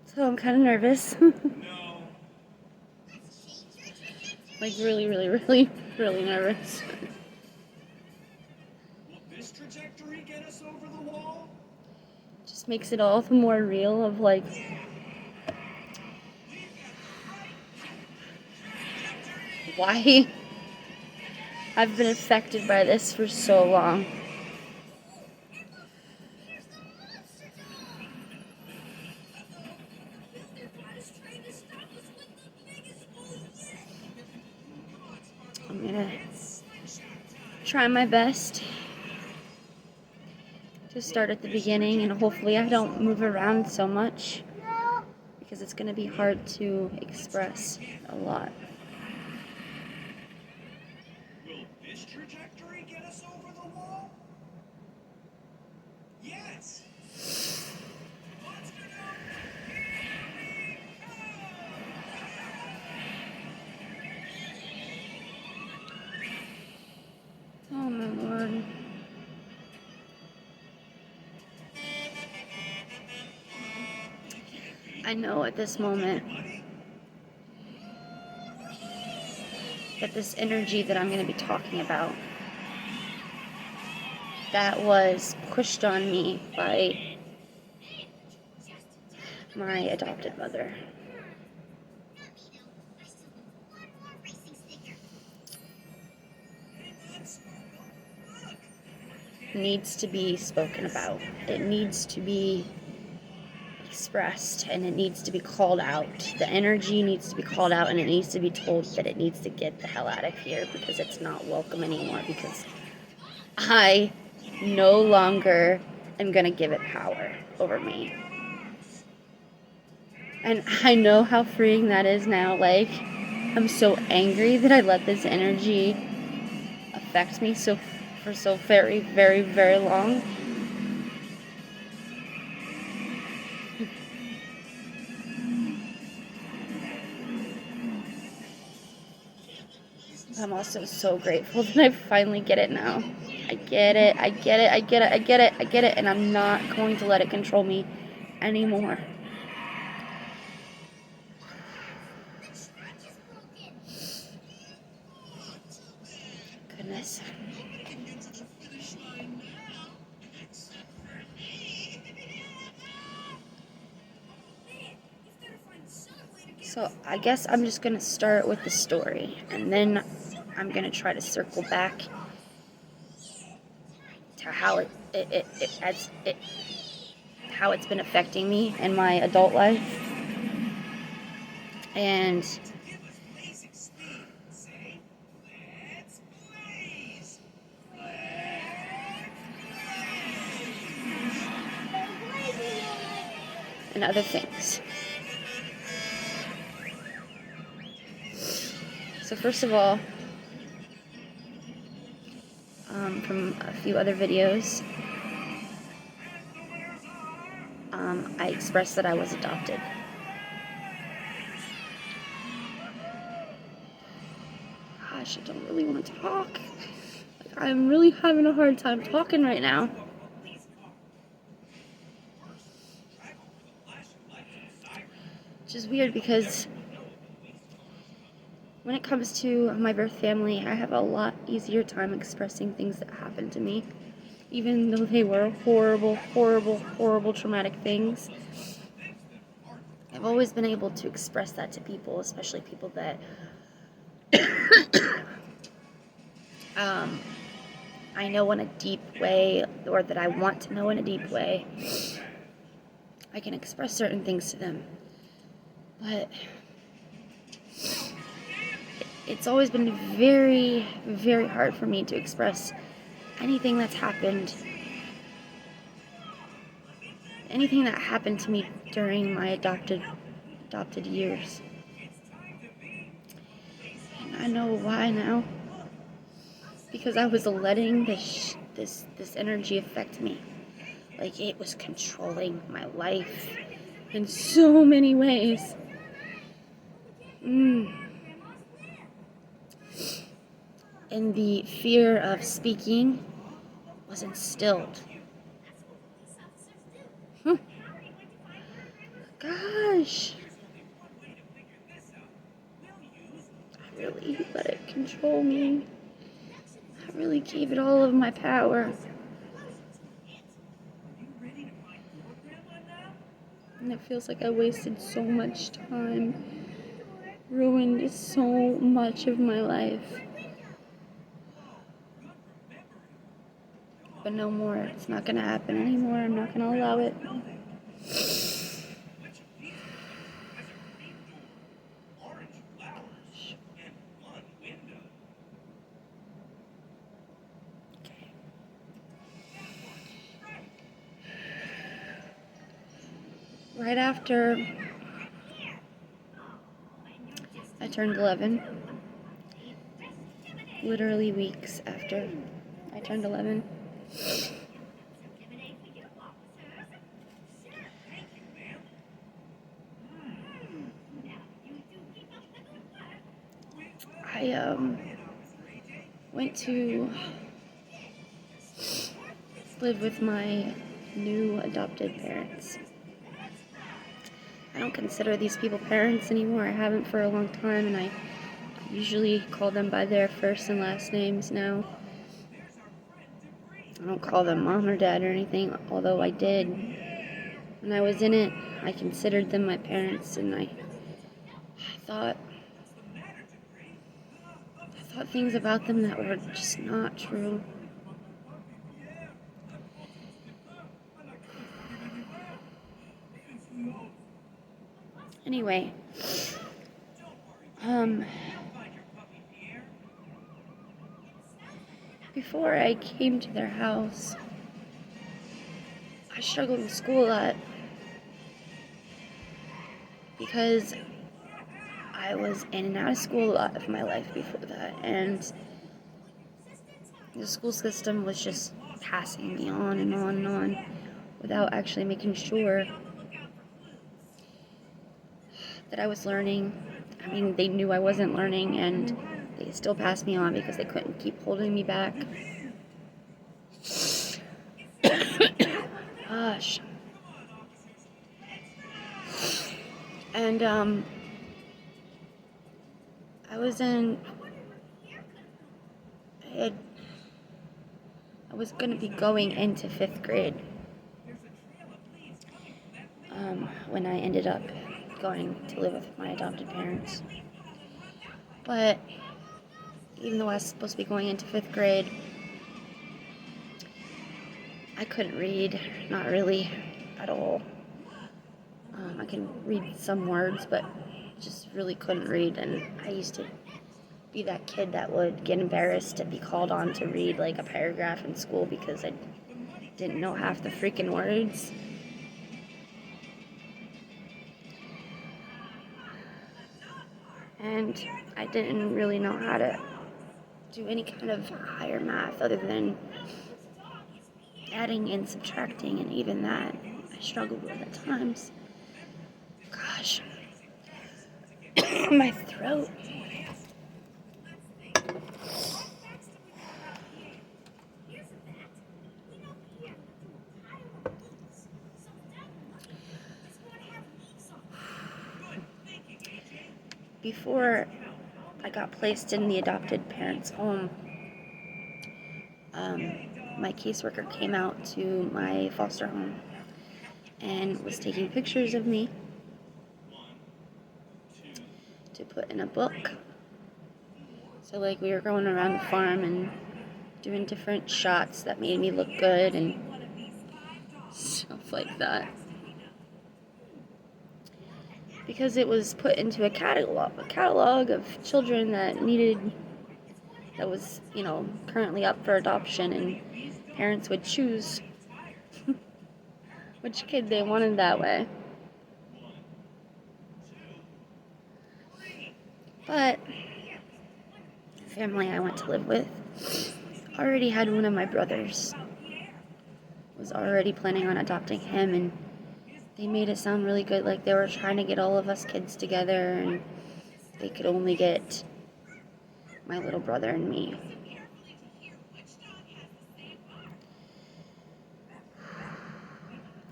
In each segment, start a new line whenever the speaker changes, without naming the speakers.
So I'm kind of nervous. Like really, really, really, really nervous. Just makes it all the more real of like why I've been affected by this for so long. I'm gonna try my best to start at the beginning, and hopefully I don't move around so much because it's gonna be hard to express a lot.
Will this trajectory get us over the wall? Yes!
Oh my lord. I know at this moment that this energy that I'm going to be talking about, that was pushed on me by my adopted mother, needs to be spoken about. It needs to be expressed, and it needs to be called out. The energy needs to be called out, and it needs to be told that it needs to get the hell out of here because it's not welcome anymore, because I no longer am going to give it power over me. And I know how freeing that is now. Like, I'm so angry that I let this energy affect me for so very, very, very long. I'm also so grateful that I finally get it now. I get it, I get it, I get it, I get it, I get it, and I'm not going to let it control me anymore. Goodness. So I guess I'm just gonna start with the story, and then I'm gonna try to circle back to how how it's been affecting me in my adult life, and other things. So first of all, from a few other videos, I expressed that I was adopted. Gosh, I don't really want to talk. Like, I'm really having a hard time talking right now. Which is weird because when it comes to my birth family, I have a lot easier time expressing things that happened to me. Even though they were horrible, horrible, horrible traumatic things, I've always been able to express that to people, especially people that I know in a deep way, or that I want to know in a deep way. I can express certain things to them. But it's always been very, very hard for me to express anything that's happened. Anything that happened to me during my adopted years. And I know why now. Because I was letting this energy affect me. Like, it was controlling my life in so many ways. And the fear of speaking was instilled. gosh. I really let it control me. I really gave it all of my power. And it feels like I wasted so much time, ruined so much of my life. But no more. It's not gonna happen anymore. I'm not gonna allow it. Okay. Right after I turned 11, literally weeks after I turned 11, I went to live with my new adopted parents. I don't consider these people parents anymore. I haven't for a long time, and I usually call them by their first and last names now. I don't call them mom or dad or anything, although I did. When I was in it, I considered them my parents, and I thought things about them that were just not true. Anyway, before I came to their house, I struggled in school a lot because I was in and out of school a lot of my life before that, and the school system was just passing me on and on and on without actually making sure that I was learning. I mean, they knew I wasn't learning, and they still passed me on because they couldn't keep holding me back. Gosh. And I was gonna be going into 5th grade when I ended up going to live with my adopted parents. But even though I was supposed to be going into 5th grade, I couldn't read, not really at all. I can read some words, but just really couldn't read, and I used to be that kid that would get embarrassed to be called on to read like a paragraph in school because I didn't know half the freaking words. And I didn't really know how to do any kind of higher math other than adding and subtracting, and even that I struggled with at times. Gosh. My throat. Before I got placed in the adopted parents' home, my caseworker came out to my foster home and was taking pictures of me to put in a book. So like we were going around the farm and doing different shots that made me look good and stuff like that. Because it was put into a catalog of children that was, currently up for adoption, and parents would choose which kid they wanted that way. But the family I went to live with already had one of my brothers, was already planning on adopting him, and they made it sound really good, like they were trying to get all of us kids together, and they could only get my little brother and me.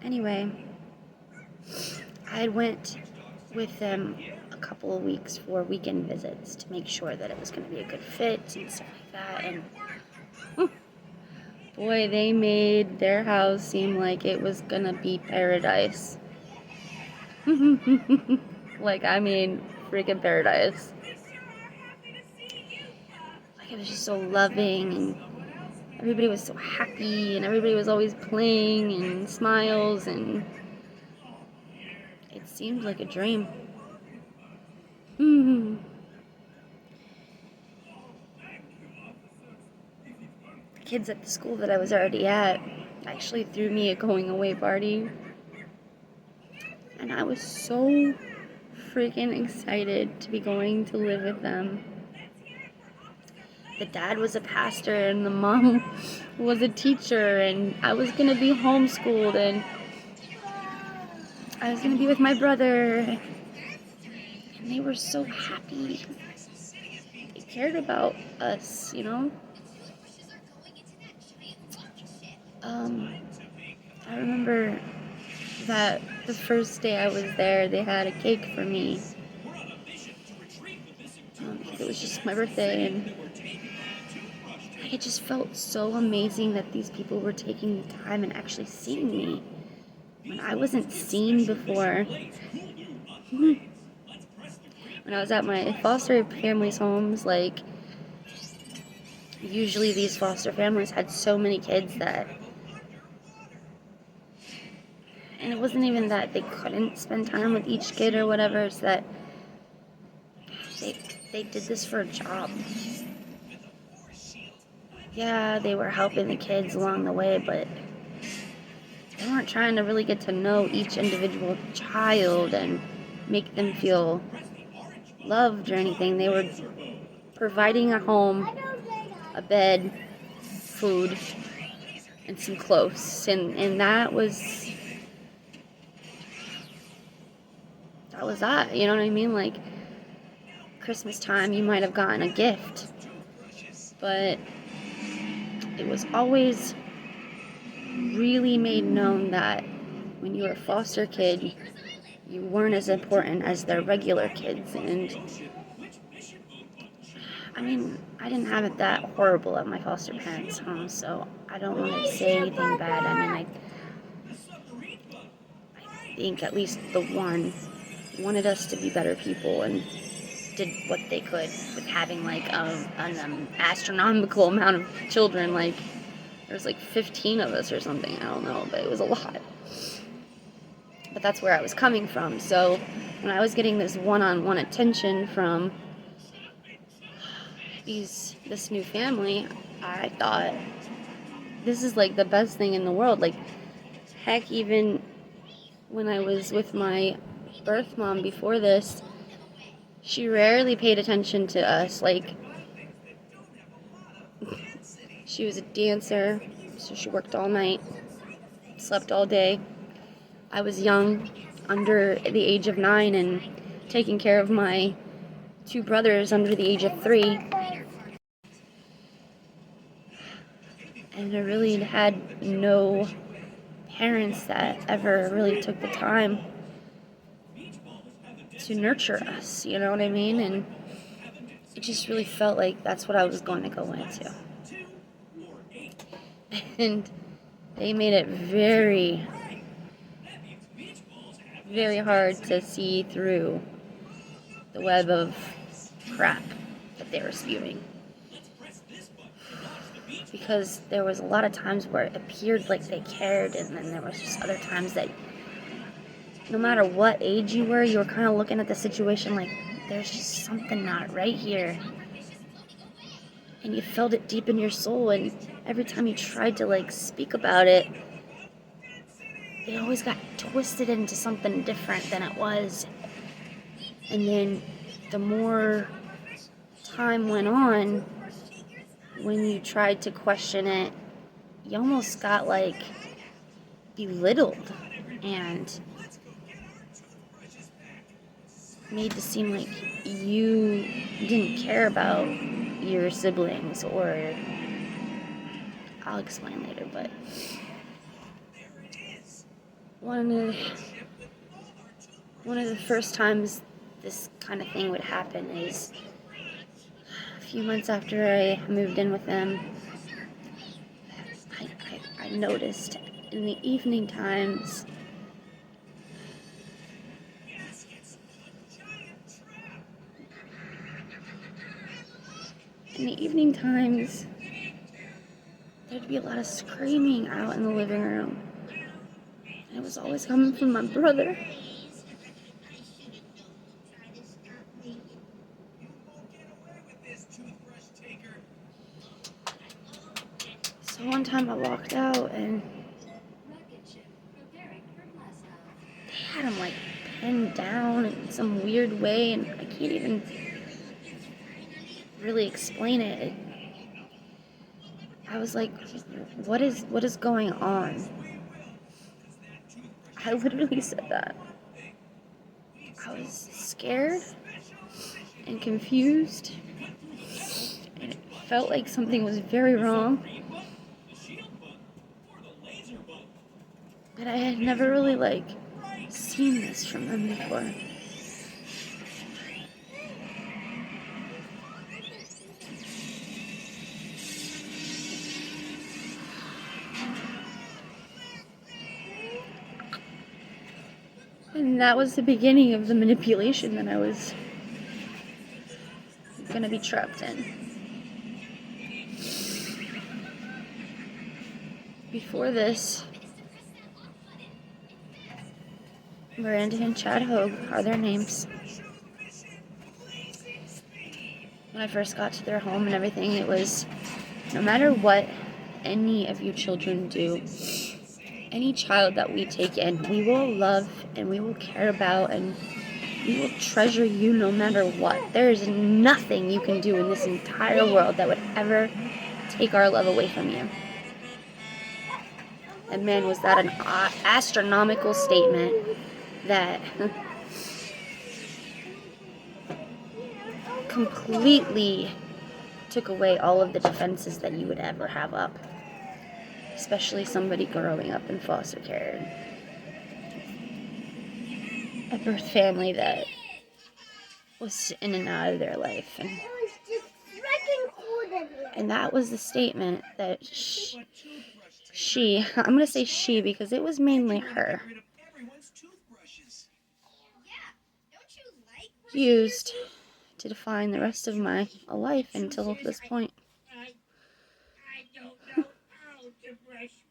Anyway, I went with them a couple of weeks for weekend visits to make sure that it was going to be a good fit and stuff like that. And boy, they made their house seem like it was going to be paradise. Like, I mean, freaking paradise. Like, it was just so loving, and everybody was so happy, and everybody was always playing and smiles, and it seemed like a dream. The kids at the school that I was already at actually threw me a going away party, and I was so freaking excited to be going to live with them. The dad was a pastor and the mom was a teacher, and I was gonna be homeschooled, and I was gonna be with my brother, and they were so happy. They cared about us, you know? I remember that the first day I was there, they had a cake for me. Because it was just my birthday, and it just felt so amazing that these people were taking the time and actually seeing me when I wasn't seen before. When I was at my foster family's homes, like, usually these foster families had so many kids that, and it wasn't even that they couldn't spend time with each kid or whatever, it's that they did this for a job. Yeah, they were helping the kids along the way, but they weren't trying to really get to know each individual child and make them feel loved or anything. They were providing a home, a bed, food, and some clothes, and that was that, you know what I mean? Like, Christmas time, you might have gotten a gift, but it was always really made known that when you were a foster kid, you weren't as important as their regular kids. And I mean, I didn't have it that horrible at my foster parents' home, so I don't want to say anything bad. I mean, I think at least the one wanted us to be better people and did what they could with having like an astronomical amount of children. Like, there was like 15 of us or something, I don't know, but it was a lot. But that's where I was coming from. So when I was getting this one-on-one attention from this new family, I thought, this is like the best thing in the world. Like, heck, even when I was with my birth mom before this, she rarely paid attention to us. Like, she was a dancer, so she worked all night, slept all day. I was young, under the age of 9, and taking care of my 2 brothers under the age of 3. And I really had no parents that ever really took the time to nurture us, you know what I mean? And it just really felt like that's what I was going to go into. And they made it very, very hard to see through the web of crap that they were spewing. Because there was a lot of times where it appeared like they cared, and then there was just other times that no matter what age you were kind of looking at the situation like, there's just something not right here. And you felt it deep in your soul, and every time you tried to like speak about it, it always got twisted into something different than it was. And then the more time went on, when you tried to question it, you almost got like belittled and made to seem like you didn't care about your siblings, or I'll explain later, but one one of the first times this kind of thing would happen is a few months after I moved in with them. I noticed in the evening times, there'd be a lot of screaming out in the living room. And it was always coming from my brother. So one time I walked out and they had him like pinned down in some weird way, and I can't even really explain it. I was like, what is going on? I literally said that. I was scared and confused, and it felt like something was very wrong. But I had never really seen this from them before. And that was the beginning of the manipulation that I was gonna be trapped in. Before this, Miranda and Chad Hogue are their names. When I first got to their home and everything, it was, no matter what any of you children do, any child that we take in, we will love and we will care about and we will treasure you no matter what. There is nothing you can do in this entire world that would ever take our love away from you. And man, was that an astronomical statement that completely took away all of the defenses that you would ever have up. Especially somebody growing up in foster care. A birth family that was in and out of their life. And that was the statement that I'm going to say she because it was mainly her, used to define the rest of my life until this point.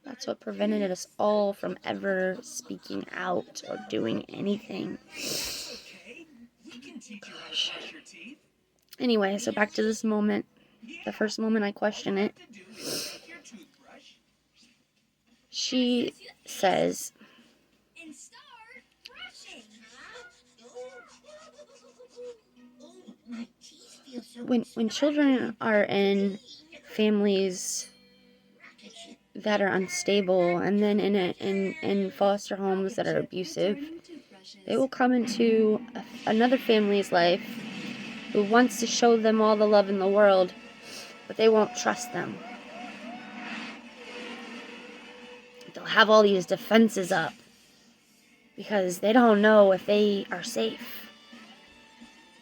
That's what prevented us all from ever speaking out or doing anything. Gosh. Anyway, so back to this moment. The first moment I question it. She says, when children are in families that are unstable and then in foster homes that are abusive, they will come into another family's life who wants to show them all the love in the world, but they won't trust them. They'll have all these defenses up because they don't know if they are safe,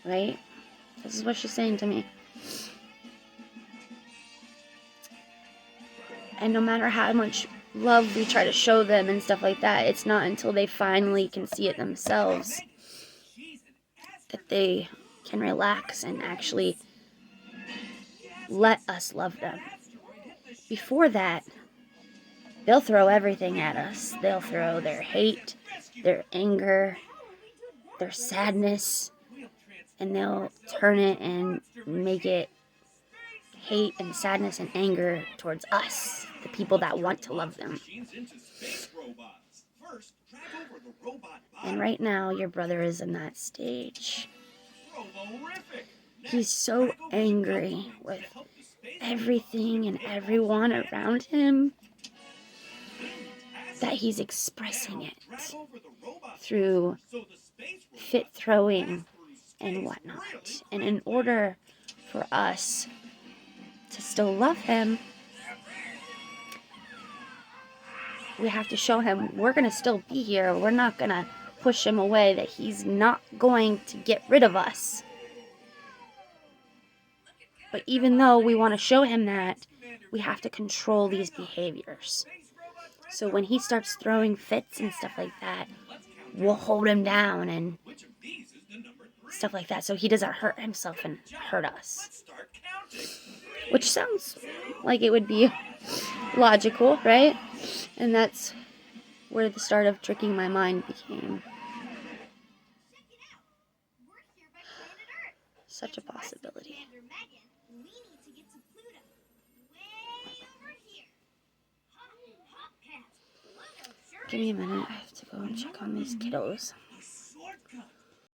right? This is what she's saying to me. And no matter how much love we try to show them and stuff like that, it's not until they finally can see it themselves that they can relax and actually let us love them. Before that, they'll throw everything at us. They'll throw their hate, their anger, their sadness, and they'll turn it and make it hate and sadness and anger towards us, the people that want to love them. And right now, your brother is in that stage. He's so angry with everything and everyone around him that he's expressing it through fit throwing and whatnot. And in order for us to still love him, we have to show him we're going to still be here. We're not going to push him away, that he's not going to get rid of us. But even though we want to show him that, we have to control these behaviors. So when he starts throwing fits and stuff like that, we'll hold him down and stuff like that, so he doesn't hurt himself and hurt us. Which sounds like it would be logical, right? And that's where the start of tricking my mind became such a possibility. Give me a minute, I have to go and check on these kiddos.